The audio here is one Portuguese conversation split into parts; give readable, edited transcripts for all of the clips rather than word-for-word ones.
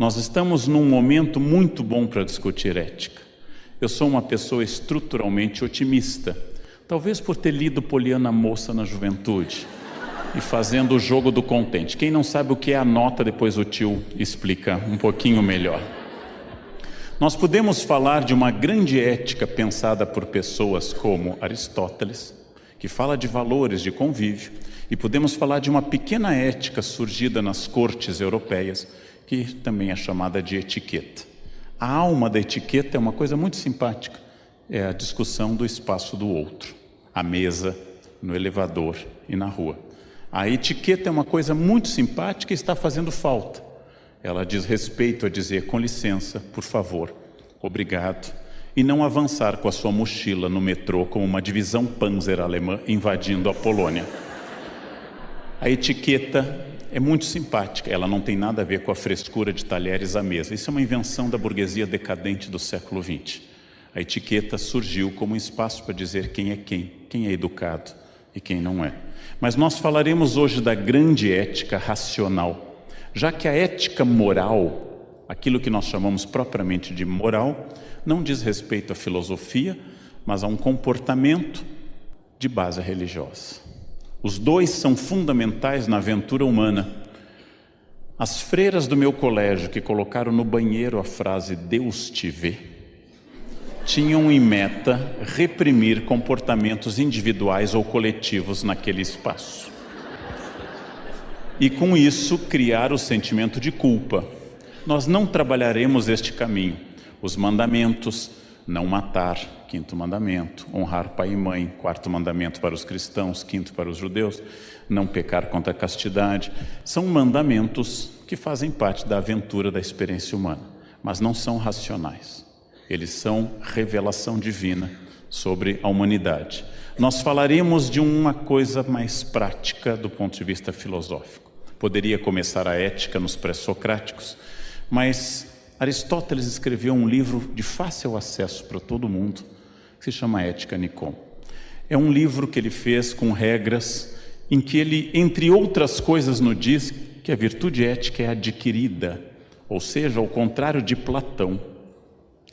Nós estamos num momento muito bom para discutir ética. Eu sou uma pessoa estruturalmente otimista, talvez por ter lido Poliana Moça na juventude e fazendo o jogo do contente. Quem não sabe o que é a nota, depois o tio explica um pouquinho melhor. Nós podemos falar de uma grande ética pensada por pessoas como Aristóteles, que fala de valores de convívio, e podemos falar de uma pequena ética surgida nas cortes europeias, que também é chamada de etiqueta. A alma da etiqueta é uma coisa muito simpática, é a discussão do espaço do outro, à mesa, no elevador e na rua. A etiqueta é uma coisa muito simpática e está fazendo falta. Ela diz respeito a dizer com licença, por favor, obrigado, e não avançar com a sua mochila no metrô como uma divisão Panzer alemã invadindo a Polônia. A etiqueta é muito simpática, ela não tem nada a ver com a frescura de talheres à mesa. Isso é uma invenção da burguesia decadente do século XX. A etiqueta surgiu como um espaço para dizer quem é educado e quem não é. Mas nós falaremos hoje da grande ética racional, já que a ética moral, aquilo que nós chamamos propriamente de moral, não diz respeito à filosofia, mas a um comportamento de base religiosa. Os dois são fundamentais na aventura humana. As freiras do meu colégio que colocaram no banheiro a frase "Deus te vê", tinham em meta reprimir comportamentos individuais ou coletivos naquele espaço. E com isso criar o sentimento de culpa. Nós não trabalharemos este caminho. Os mandamentos, não matar, quinto mandamento, honrar pai e mãe, quarto mandamento para os cristãos, quinto para os judeus, não pecar contra a castidade, são mandamentos que fazem parte da aventura da experiência humana, mas não são racionais. Eles são revelação divina sobre a humanidade. Nós falaremos de uma coisa mais prática do ponto de vista filosófico. Poderia começar a ética nos pré-socráticos, mas Aristóteles escreveu um livro de fácil acesso para todo mundo, que se chama Ética Nicômaco. É um livro que ele fez com regras em que ele, entre outras coisas, nos diz que a virtude ética é adquirida, ou seja, ao contrário de Platão,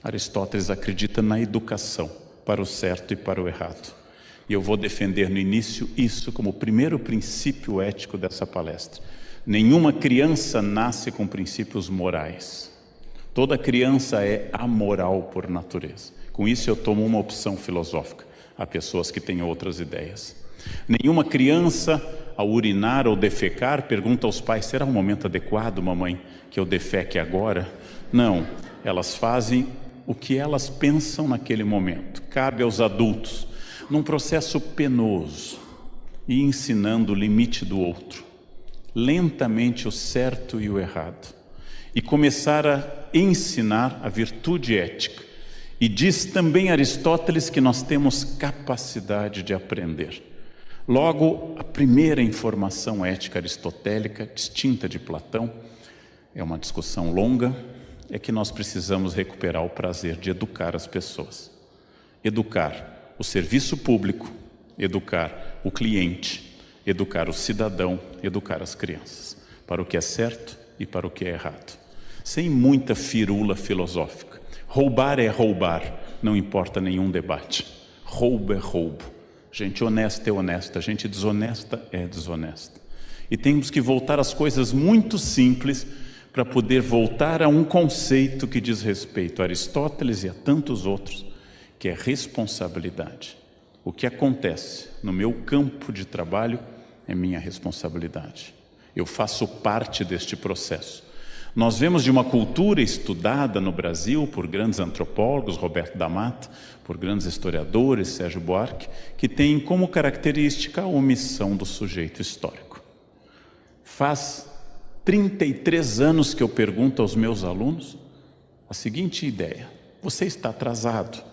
Aristóteles acredita na educação para o certo e para o errado. E eu vou defender no início isso como o primeiro princípio ético dessa palestra. Nenhuma criança nasce com princípios morais. Toda criança é amoral por natureza. Com isso eu tomo uma opção filosófica. Há pessoas que têm outras ideias. Nenhuma criança, ao urinar ou defecar, pergunta aos pais: será o momento adequado, mamãe, que eu defeque agora? Não, elas fazem o que elas pensam naquele momento. Cabe aos adultos, num processo penoso, e ensinando o limite do outro, lentamente o certo e o errado, e começar a ensinar a virtude ética. E diz também Aristóteles que nós temos capacidade de aprender. Logo, a primeira informação ética aristotélica, distinta de Platão, é uma discussão longa, é que nós precisamos recuperar o prazer de educar as pessoas. Educar o serviço público, educar o cliente, educar o cidadão, educar as crianças, para o que é certo e para o que é errado. Sem muita firula filosófica. Roubar é roubar, não importa nenhum debate. Roubo é roubo. Gente honesta é honesta, gente desonesta é desonesta. E temos que voltar às coisas muito simples para poder voltar a um conceito que diz respeito a Aristóteles e a tantos outros, que é responsabilidade. O que acontece no meu campo de trabalho é minha responsabilidade. Eu faço parte deste processo. Nós vemos de uma cultura estudada no Brasil por grandes antropólogos, Roberto da Mata, por grandes historiadores, Sérgio Buarque, que tem como característica a omissão do sujeito histórico. Faz 33 anos que eu pergunto aos meus alunos a seguinte ideia: você está atrasado?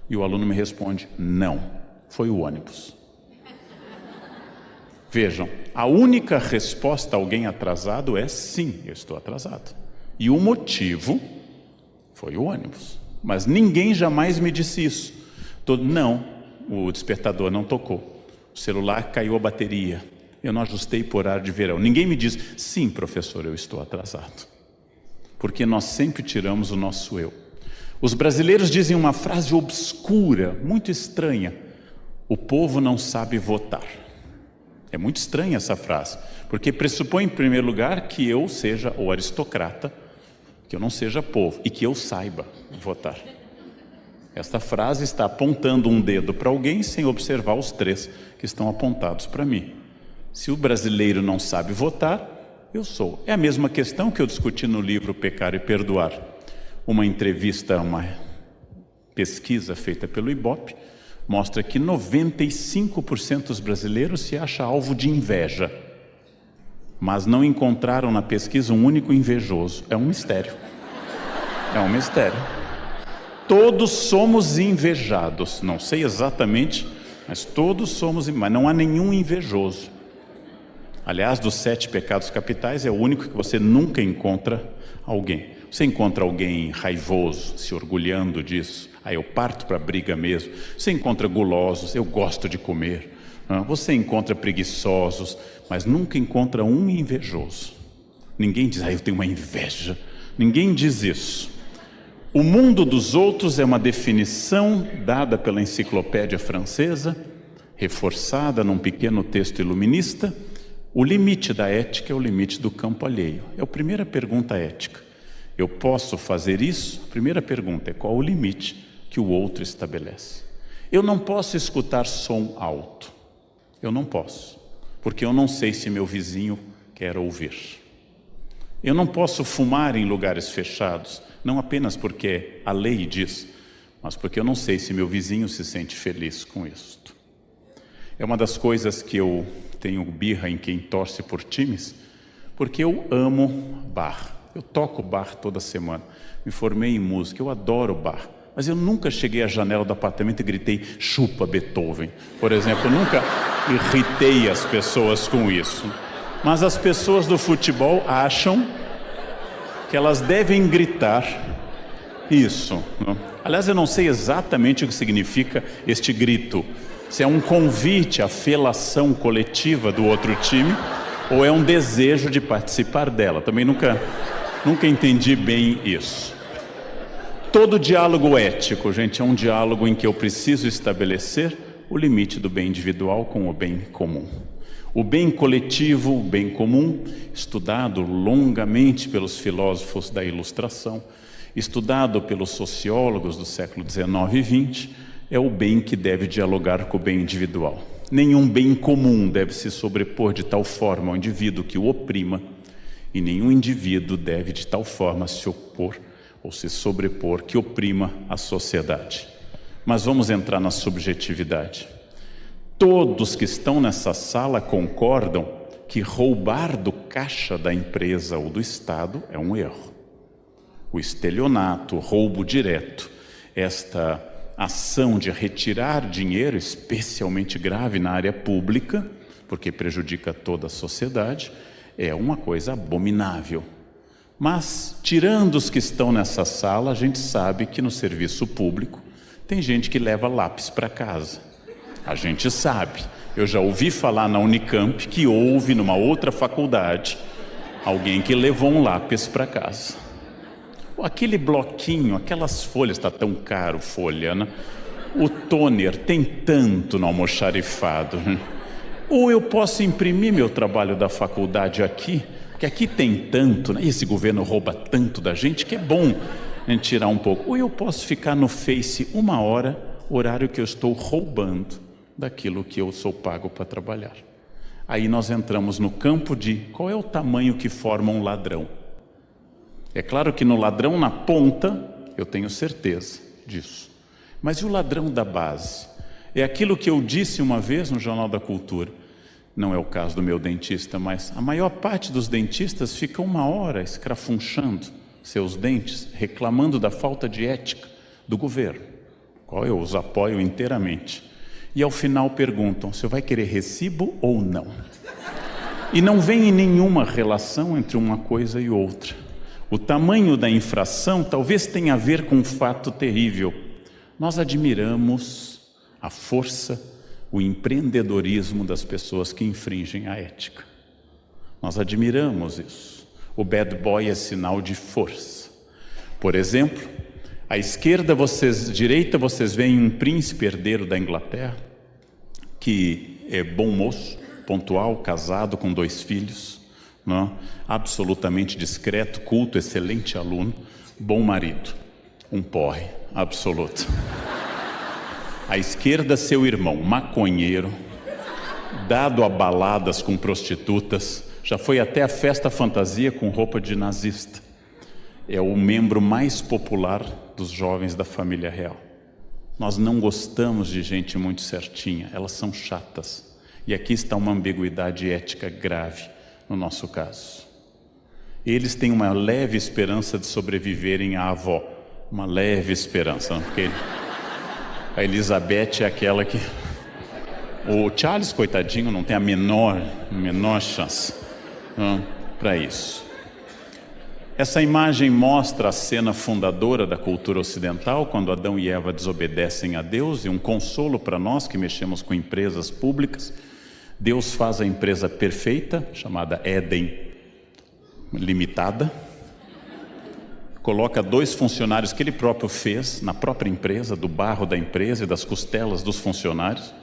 E o aluno me responde: não, foi o ônibus. Vejam, a única resposta a alguém atrasado é sim, eu estou atrasado. E o motivo foi o ônibus. Mas ninguém jamais me disse isso. Não, o despertador não tocou. O celular caiu a bateria. Eu não ajustei por horário de verão. Ninguém me diz: sim, professor, eu estou atrasado. porque nós sempre tiramos o nosso eu. Os brasileiros dizem uma frase obscura, muito estranha: o povo não sabe votar. É muito estranha essa frase, porque pressupõe, em primeiro lugar, que eu seja o aristocrata, que eu não seja povo e que eu saiba votar. Esta frase está apontando um dedo para alguém sem observar os três que estão apontados para mim. Se o brasileiro não sabe votar, eu sou. É a mesma questão que eu discuti no livro Pecar e Perdoar. Uma entrevista, uma pesquisa feita pelo Ibope, mostra que 95% dos brasileiros se acham alvo de inveja, mas não encontraram na pesquisa um único invejoso. É um mistério. É um mistério. Todos somos invejados, não sei exatamente, mas todos somos, mas não há nenhum invejoso. Aliás, dos 7 pecados capitais, é o único que você nunca encontra alguém. Você encontra alguém raivoso, se orgulhando disso, aí eu parto para a briga mesmo. Você encontra gulosos, eu gosto de comer. Você encontra preguiçosos, mas nunca encontra um invejoso. Ninguém diz, eu tenho uma inveja. Ninguém diz isso. O mundo dos outros é uma definição dada pela enciclopédia francesa, reforçada num pequeno texto iluminista. O limite da ética é o limite do campo alheio. É a primeira pergunta ética. Eu posso fazer isso? A primeira pergunta é: qual o limite que o outro estabelece? Eu não posso escutar som alto. Eu não posso, porque eu não sei se meu vizinho quer ouvir. Eu não posso fumar em lugares fechados, não apenas porque a lei diz, mas porque eu não sei se meu vizinho se sente feliz com isto. É uma das coisas que eu tenho birra em quem torce por times, porque eu amo bar. Eu toco bar toda semana, me formei em música, eu adoro bar, mas eu nunca cheguei à janela do apartamento e gritei chupa Beethoven, por exemplo. Eu nunca irritei as pessoas com isso, mas as pessoas do futebol acham que elas devem gritar isso, não? Aliás, eu não sei exatamente o que significa este grito, se é um convite à felação coletiva do outro time ou é um desejo de participar dela. Também nunca entendi bem isso. Todo diálogo ético, gente, é um diálogo em que eu preciso estabelecer o limite do bem individual com o bem comum. O bem coletivo, o bem comum, estudado longamente pelos filósofos da Ilustração, estudado pelos sociólogos do século XIX e XX, é o bem que deve dialogar com o bem individual. Nenhum bem comum deve se sobrepor de tal forma ao indivíduo que o oprima, e nenhum indivíduo deve de tal forma se opor ou se sobrepor que oprima a sociedade. Mas vamos entrar na subjetividade. Todos que estão nessa sala concordam que roubar do caixa da empresa ou do Estado é um erro. O estelionato, o roubo direto, esta ação de retirar dinheiro, especialmente grave na área pública, porque prejudica toda a sociedade, é uma coisa abominável. Mas, tirando os que estão nessa sala, a gente sabe que no serviço público tem gente que leva lápis para casa. A gente sabe. Eu já ouvi falar na Unicamp que houve numa outra faculdade alguém que levou um lápis para casa. Aquele bloquinho, aquelas folhas, está tão caro folha, né? O toner tem tanto no almoxarifado. Ou eu posso imprimir meu trabalho da faculdade aqui, porque aqui tem tanto, né? E esse governo rouba tanto da gente que é bom a gente tirar um pouco. Ou eu posso ficar no Face 1 hora, horário que eu estou roubando daquilo que eu sou pago para trabalhar. Aí nós entramos no campo de qual é o tamanho que forma um ladrão. É claro que no ladrão na ponta eu tenho certeza disso. Mas e o ladrão da base? É aquilo que eu disse uma vez no Jornal da Cultura. Não é o caso do meu dentista, mas a maior parte dos dentistas fica 1 hora escrafunchando seus dentes, reclamando da falta de ética do governo, qual eu os apoio inteiramente. E ao final perguntam: você vai querer recibo ou não? E não vem em nenhuma relação entre uma coisa e outra. O tamanho da infração talvez tenha a ver com um fato terrível. Nós admiramos a força, o empreendedorismo das pessoas que infringem a ética. Nós admiramos isso. O bad boy é sinal de força. Por exemplo, à direita vocês veem um príncipe herdeiro da Inglaterra, que é bom moço, pontual, casado com 2 filhos, não? Absolutamente discreto, culto, excelente aluno, bom marido, um porre absoluto. À esquerda, seu irmão, maconheiro, dado a baladas com prostitutas, já foi até a festa fantasia com roupa de nazista. É o membro mais popular dos jovens da família real. Nós não gostamos de gente muito certinha, elas são chatas. E aqui está uma ambiguidade ética grave no nosso caso. Eles têm uma leve esperança de sobreviverem à avó, uma leve esperança, não? Porque a Elizabeth é aquela que... O Charles, coitadinho, não tem a menor chance para isso. Essa imagem mostra a cena fundadora da cultura ocidental, quando Adão e Eva desobedecem a Deus, e um consolo para nós que mexemos com empresas públicas. Deus faz a empresa perfeita, chamada Éden Limitada, coloca 2 funcionários que ele próprio fez na própria empresa, do barro da empresa e das costelas dos funcionários.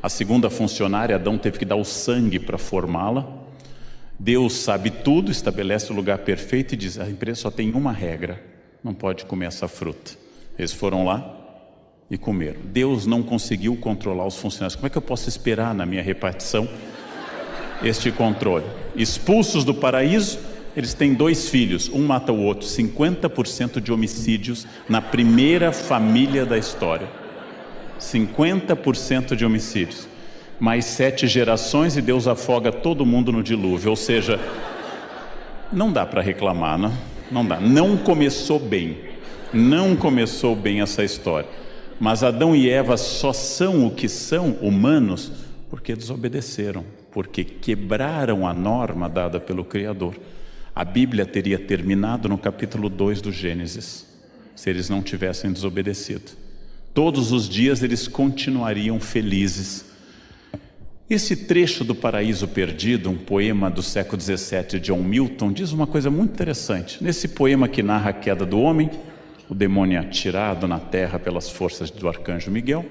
A segunda funcionária, Adão teve que dar o sangue para formá-la. Deus sabe tudo, estabelece o lugar perfeito e diz: a empresa só tem uma regra, não pode comer essa fruta. Eles foram lá e comeram. Deus não conseguiu controlar os funcionários. Como é que eu posso esperar na minha repartição este controle? Expulsos do paraíso, eles têm 2 filhos, um mata o outro. 50% de homicídios na primeira família da história. 50% de homicídios. Mais 7 gerações e Deus afoga todo mundo no dilúvio. Ou seja, não dá para reclamar, não? Não dá. Não começou bem. Não começou bem essa história. Mas Adão e Eva só são o que são, humanos, porque desobedeceram, porque quebraram a norma dada pelo Criador. A Bíblia teria terminado no capítulo 2 do Gênesis, se eles não tivessem desobedecido. Todos os dias eles continuariam felizes. Esse trecho do Paraíso Perdido, um poema do século XVII, John Milton, diz uma coisa muito interessante. Nesse poema que narra a queda do homem, o demônio é atirado na terra pelas forças do arcanjo Miguel,